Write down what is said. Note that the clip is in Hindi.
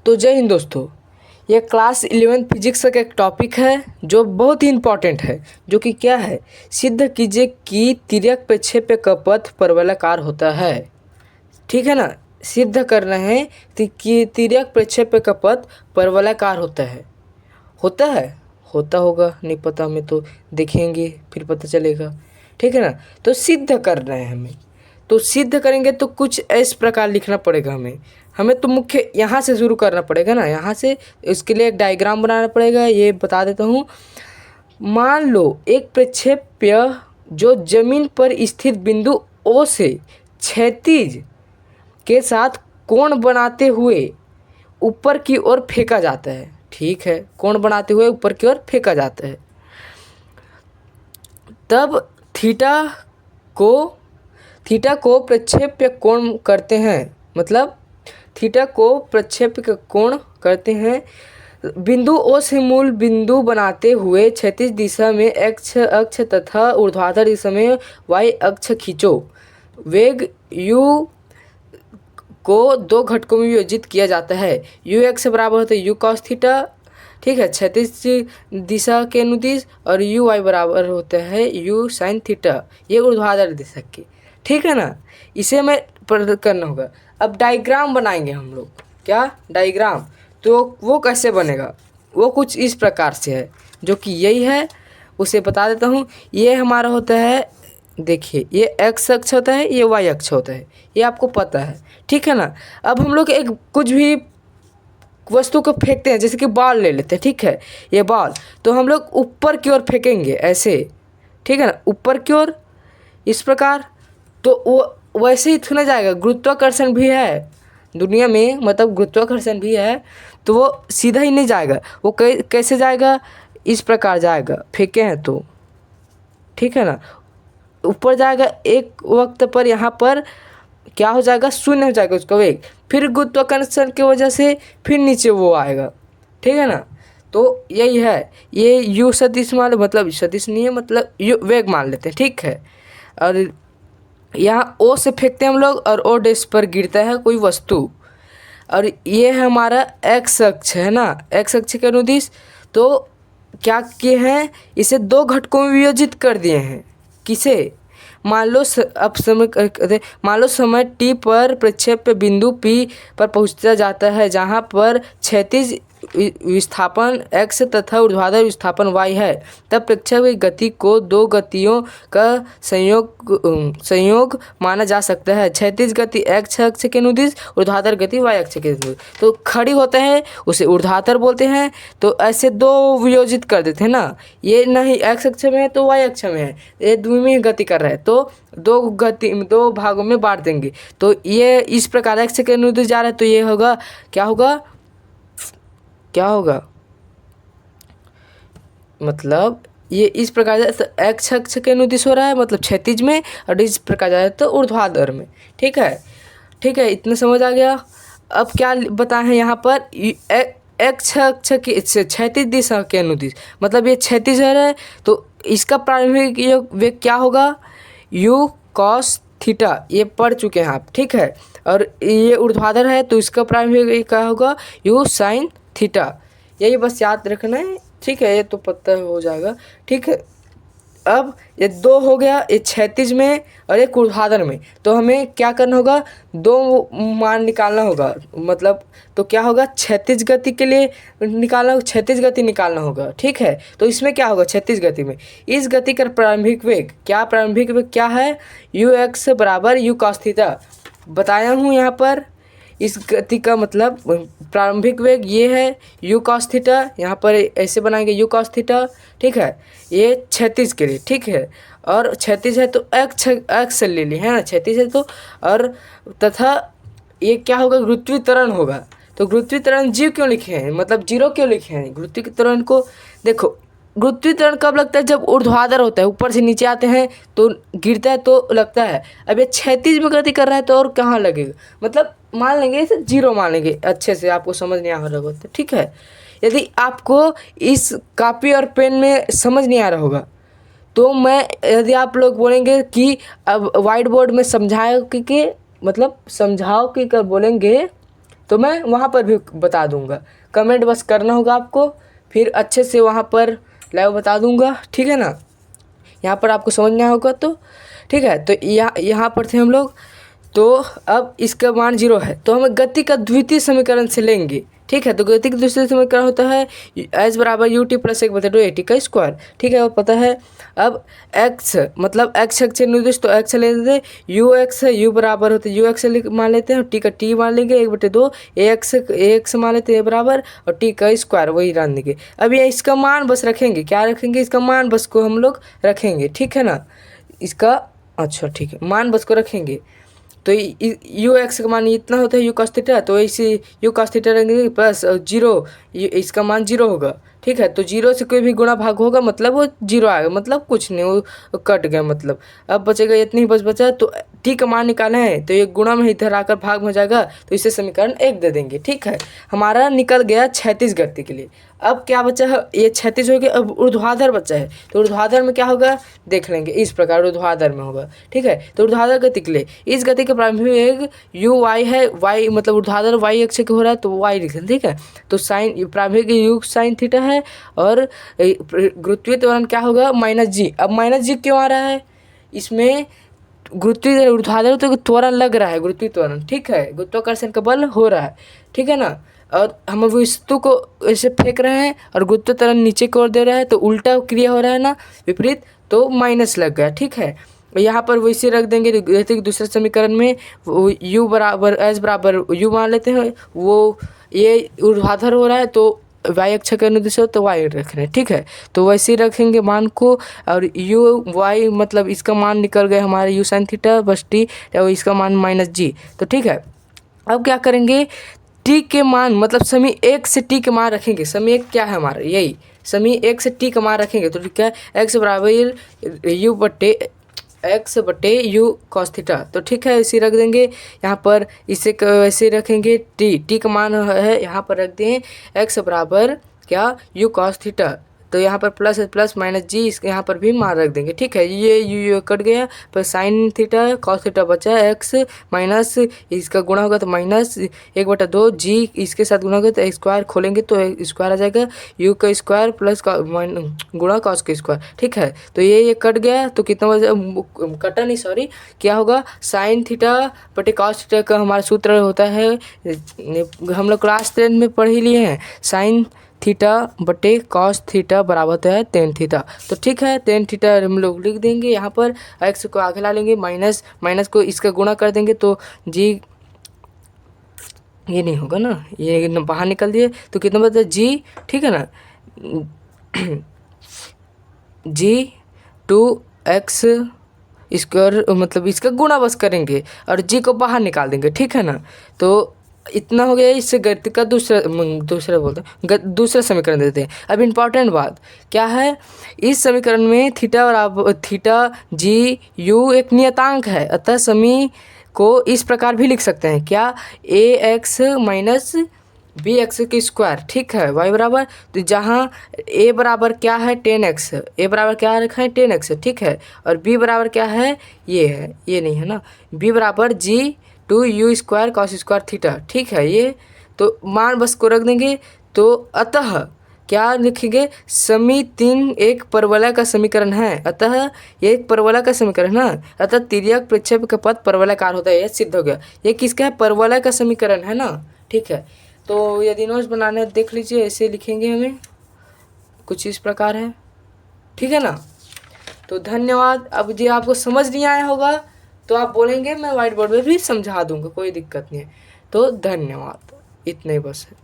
तो जय हिंद दोस्तों। यह क्लास 11 फिजिक्स का एक टॉपिक है जो बहुत ही इम्पॉर्टेंट है, जो कि क्या है, सिद्ध कीजिए कि तिर्यक प्रक्षेप्य का पथ परवलयाकार होता है। ठीक है ना, सिद्ध करना है कि तिर्यक प्रक्षेप्य का पथ परवलयाकार होता है, होता होगा नहीं पता, हमें तो देखेंगे फिर पता चलेगा। ठीक है ना, तो सिद्ध करना है हमें। तो सिद्ध करेंगे तो कुछ इस प्रकार लिखना पड़ेगा हमें तो मुख्य यहाँ से शुरू करना पड़ेगा ना, यहाँ से। इसके लिए एक डायग्राम बनाना पड़ेगा, ये बता देता हूँ। मान लो एक प्रक्षेप्य जो जमीन पर स्थित बिंदु O से क्षैतिज के साथ कोण बनाते हुए ऊपर की ओर फेंका जाता है। ठीक है, कोण बनाते हुए ऊपर की ओर फेंका जाता है। तब थीटा को प्रक्षेप्य कोण करते हैं, मतलब थीटा को प्रक्षेप्य का कोण करते हैं। बिंदु O से मूल बिंदु बनाते हुए क्षैतिज दिशा में x अक्ष तथा ऊर्ध्वाधर दिशा में y अक्ष खींचो। वेग u को दो घटकों में विभाजित किया जाता है। यू एक्स बराबर होता है यू कॉस थीटा, ठीक है, क्षैतिज दिशा के अनुदिश, और यू वाई बराबर होता है यू साइन थीटा, ये ऊर्ध्वाधर दिशा के। ठीक है ना, इसे हमें करना होगा। अब डायग्राम बनाएंगे हम लोग। क्या डायग्राम? तो वो कैसे बनेगा, वो कुछ इस प्रकार से है, जो कि यही है, उसे बता देता हूँ। ये हमारा होता है, देखिए, ये एक्स अक्ष होता है, ये वाई अक्ष होता है, ये आपको पता है। ठीक है ना। अब हम लोग एक कुछ भी वस्तु को फेंकते हैं, जैसे कि बॉल ले लेते हैं। ठीक है, ये बॉल तो हम लोग ऊपर की ओर फेंकेंगे ऐसे। ठीक है ना, ऊपर की ओर इस प्रकार। तो वो वैसे ही थोड़ा जाएगा, गुरुत्वाकर्षण भी है दुनिया में, मतलब गुरुत्वाकर्षण भी है, तो वो सीधा ही नहीं जाएगा, वो कैसे जाएगा, इस प्रकार जाएगा, फेंके हैं तो। ठीक है ना, ऊपर जाएगा, एक वक्त पर यहाँ पर क्या हो जाएगा, शून्य हो जाएगा उसका वेग, फिर गुरुत्वाकर्षण की वजह से फिर नीचे वो आएगा। ठीक है ना, तो यही है। ये यू सदिश मान लो, मतलब सदिश नहीं है, मतलब यू वेग मान लेते हैं। ठीक है, और यहाँ ओ से फेंकते हैं हम लोग, और ओ डैश पर गिरता है कोई वस्तु, और ये है हमारा एक्स अक्ष है ना, एक्स अक्ष के अनुदिश। तो क्या किए हैं, इसे दो घटकों में विभाजित कर दिए हैं। किसे? मान लो मान लो समय t पर प्रक्षेप्य बिंदु P पर पहुंचा जाता है, जहां पर क्षैतिज विस्थापन x तथा ऊर्ध्वाधर विस्थापन y है। तब प्रक्षेप्य की गति को दो गतियों का संयोग माना जा सकता है। क्षैतिज गति x अक्ष के अनुदिश, ऊर्ध्वाधर गति y अक्ष के अनुदिश। तो खड़ी होता है उसे ऊर्ध्वाधर बोलते हैं। तो ऐसे दो वियोजित कर देते हैं ना, ये नहीं x अक्ष में है तो y अक्ष में है, ये द्विमीय गति कर रहा है, तो दो भागों में बांट देंगे। तो ये इस प्रकार x के अनुदिश जा रहा है, तो ये होगा, क्या होगा, मतलब ये इस प्रकार से एक्स अक्ष के अनुदिश हो रहा है, मतलब क्षैतिज में, और इस प्रकार जा रहा है तो ऊर्ध्वाधर में। ठीक है, इतना समझ आ गया। अब क्या बताए हैं यहाँ पर, एक्स अक्ष की क्षैतिज दिशा के अनुदिश, मतलब ये क्षैतिज है, तो इसका प्रारंभिक वेग क्या होगा, यू कॉस थीटा, ये पढ़ चुके हैं आप। ठीक है, और ये ऊर्ध्वाधर है, तो इसका प्रारंभिक वेग क्या होगा, यू साइन थीटा। यही बस याद रखना है। ठीक है, ये तो पता हो जाएगा। ठीक है, अब ये दो हो गया, एक क्षैतिज में और एक ऊर्ध्वाधर में। तो हमें क्या करना होगा, दो मान निकालना होगा, मतलब तो क्या होगा, क्षैतिज गति के लिए क्षैतिज गति निकालना होगा। ठीक है, तो इसमें क्या होगा, क्षैतिज गति में इस गति का प्रारंभिक वेग क्या है, यू एक्स बराबर यू कॉस थीटा बताया हूँ यहाँ पर। इस गति का मतलब प्रारंभिक वेग ये है यू कॉस थीटा, यहाँ पर ऐसे बनाएंगे यू कॉस थीटा। ठीक है, ये क्षैतिज के लिए। ठीक है, और क्षैतिज है तो एक्स ले ली है ना, क्षैतिज है तो, और तथा ये क्या होगा, गुरुत्वीय त्वरण होगा। तो गुरुत्वीय त्वरण जीव क्यों लिखे हैं, मतलब जीरो क्यों लिखे हैं गुरुत्वीय त्वरण को? देखो, गुरुत्वीय त्वरण कब लगता है, जब ऊर्ध्वाधर होता है, ऊपर से नीचे आते हैं तो गिरता है तो लगता है। अब ये क्षैतिज में गति कर रहा है तो और कहाँ लगेगा, मतलब मान लेंगे इसे जीरो मान लेंगे, अच्छे से आपको समझ नहीं आ रहा होगा तो। ठीक है, यदि आपको इस कॉपी और पेन में समझ नहीं आ रहा होगा, तो यदि आप लोग बोलेंगे कि अब वाइट बोर्ड में समझाओ कि मतलब समझाओ कि कर बोलेंगे तो मैं वहाँ पर भी बता दूँगा। कमेंट बस करना होगा आपको, फिर अच्छे से वहाँ पर लाइव बता दूँगा, ठीक है ना। यहाँ पर आपको समझ में आया होगा तो ठीक है। तो यहाँ पर थे हम लोग। तो अब इसका मान 0 है तो हम गति का द्वितीय समीकरण से लेंगे, ठीक है। तो गति का द्वितीय समीकरण होता है एच बराबर यू टी प्लस 1/2 का स्क्वायर, ठीक है, वो पता है। अब x मतलब x से निर्दिष्ट, तो x ले लेते, यू एक्स है, यू बराबर होता है यू एक्स मान लेते हैं, टी का टी मान लेंगे 1/2, ए एक्स मान लेते हैं बराबर, और टी का स्क्वायर वही मान लेंगे। अब ये इसका मान बस रखेंगे, क्या रखेंगे, इसका मान बस को हम लोग रखेंगे, ठीक है ना। इसका अच्छा ठीक है, मान बस को रखेंगे। तो यू एक्स का मान इतना होता है यू कॉस थीटा, तो इसी यू कॉस थीटा रहेंगे प्लस 0, इसका मान 0 होगा, ठीक है। तो 0 से कोई भी गुणा भाग होगा मतलब वो 0 आएगा, मतलब कुछ नहीं, वो कट गया मतलब। अब बचेगा इतनी ही बस बचा। तो टी का मान निकालना है तो ये गुणा में इधर आकर भाग में जाएगा, तो इसे समीकरण 1 दे देंगे, ठीक है। हमारा निकल गया 36 गति के लिए। अब क्या बचा है, ये 36 हो गया। अब ऊर्ध्वाधर बचा है, तो ऊर्ध्वाधर में क्या होगा देख लेंगे, इस प्रकार ऊर्ध्वाधर में होगा, ठीक है। तो ऊर्ध्वाधर गति के लिए इस गति का प्रारंभिक वेग यू वाई है, वाई मतलब ऊर्ध्वाधर वाई अक्ष के हो रहा है तो वाई लिखें, ठीक है। तो साइन प्रारंभिक यू साइन थीटा है, और गुरुत्वीय त्वरण क्या होगा -g। अब -g क्यों आ रहा है, इसमें गुरुत्वीय ऊर्ध्वाधर तो त्वरण लग रहा है, गुरुत्वीय त्वरण, ठीक है, गुरुत्वाकर्षण का बल हो रहा है, ठीक है ना। और हम वस्तु को ऐसे फेंक रहे हैं और गुरुत्व त्वरण नीचे की ओर दे रहा है, तो उल्टा क्रिया हो रहा है ना, विपरीत, तो माइनस लग गया, ठीक है। यहाँ पर वैसे रख देंगे जैसे कि दूसरे समीकरण में u बराबर एच बराबर यू मान लेते हैं, वो ये ऊर्ध्वाधर हो रहा है तो वाई अक्ष के अनुदिश हो तो वाई रख रहे हैं, ठीक है। तो वैसे ही रखेंगे मान को, और यू वाई मतलब इसका मान निकल गया हमारे यू साइन थीटा बस टी, और इसका मान -g, तो ठीक है। अब क्या करेंगे, टी के मान मतलब समी 1 से टी के मान रखेंगे। समी 1 क्या है हमारा, यही समी 1 से टी का मान रखेंगे, तो ठीक है, एक्स बराबर यू कॉस थीटा, तो ठीक है, इसे रख देंगे यहाँ पर। इसे ऐसे रखेंगे, टी का मान है यहाँ पर रख दें एक्स बराबर क्या यू कॉस थीटा, तो यहाँ पर प्लस प्लस -g इसके यहाँ पर भी मान रख देंगे, ठीक है। ये यू कट गया, पर साइन थीटा कॉस थीटा बचा, एक्स माइनस इसका गुणा होगा तो -1/2 g, इसके साथ गुणा होगा तो स्क्वायर खोलेंगे तो स्क्वायर आ जाएगा, यू का स्क्वायर प्लस गुणा कॉस का स्क्वायर, ठीक है। तो ये कट गया, तो कितना बचा, कटा नहीं सॉरी, क्या होगा, साइन थीटा बटे कॉस थीटा का हमारा सूत्र होता है, हम लोग क्लास 10 में पढ़ ही लिए हैं, साइन थीटा बटे कॉस थीटा बराबर होता है टेन थीटा, तो ठीक है, टेन थीटा हम लोग लिख देंगे यहाँ पर, एक्स को आगे ला लेंगे, माइनस को इसका गुणा कर देंगे तो जी, ये नहीं होगा ना, ये बाहर निकल दिए तो कितना बचा जी, ठीक है ना, जी 2x स्क्वायर मतलब इसका गुणा बस करेंगे और जी को बाहर निकाल देंगे, ठीक है ना। तो इतना हो गया। इससे गति का दूसरा समीकरण देते हैं। अब इम्पॉर्टेंट बात क्या है, इस समीकरण में थीटा जी यू एक नियतांक है, अतः समी को इस प्रकार भी लिख सकते हैं, क्या, ए एक्स माइनस बी एक्स की स्क्वायर, ठीक है, वाई बराबर, तो जहाँ ए बराबर क्या है 10x, ए बराबर क्या रखा है 10x, ठीक है, और बी बराबर क्या है, ये है, ये नहीं है ना, बी बराबर जी 2u square cos square theta, ठीक है। ये तो मान बस को रख देंगे। तो अतः क्या लिखेंगे, समी 3 एक परवलय का समीकरण है, अतः ये एक परवलय का समीकरण है, अतः तिर्यक प्रक्षेप का पथ परवलयकार होता है, ये सिद्ध हो गया। ये किसका है, परवलय का समीकरण है ना, ठीक है। तो यदि नोट्स बनाने देख लीजिए, ऐसे लिखेंगे, हमें कुछ इस प्रकार है, ठीक है ना। तो धन्यवाद। अब जी आपको समझ नहीं आया होगा तो आप बोलेंगे, मैं व्हाइट बोर्ड में भी समझा दूंगा, कोई दिक्कत नहीं है। तो धन्यवाद, इतना ही बस है।